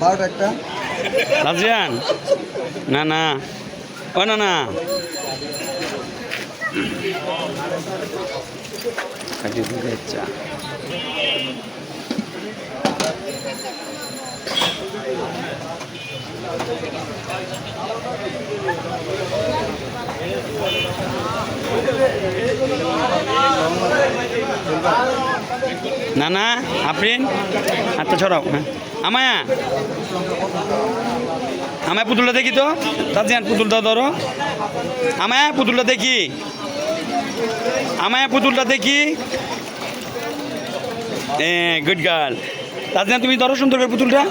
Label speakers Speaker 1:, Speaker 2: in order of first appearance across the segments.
Speaker 1: 12টা একটা
Speaker 2: তাজরিয়ান না না ও না না কাটি দিতে ইচ্ছা না না আফরিন হাতটা ছড়াও হ্যাঁ আমায়া আমায় পুতুলটা দেখি তো তাজিয়ান পুতুলটা ধরো আমায় পুতুলটা দেখি আমায় পুতুলটা দেখি হ্যাঁ গুড গার্ল তাজিয়ান তুমি ধরো সুন্দর করে পুতুলটা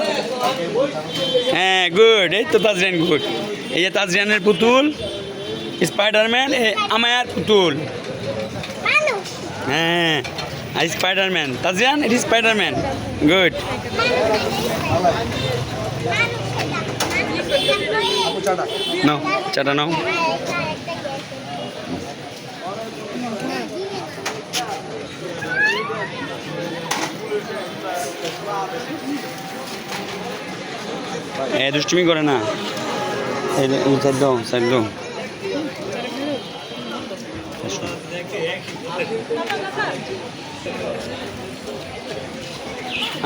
Speaker 2: হ্যাঁ গুড এই তো তাজরিয়ান গুড এই যে তাজরিয়ানের পুতুল স্পাইডারম্যান আমায়ার পুতুল হ্যাঁ Spiderman Tajian it is Spiderman good now চাটা নাও দুষ্টুমি করে না সাইড দাও সাইড দাও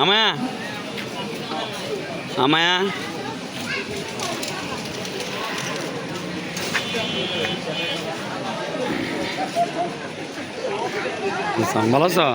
Speaker 2: আমায়া আমায়া ভালো আছো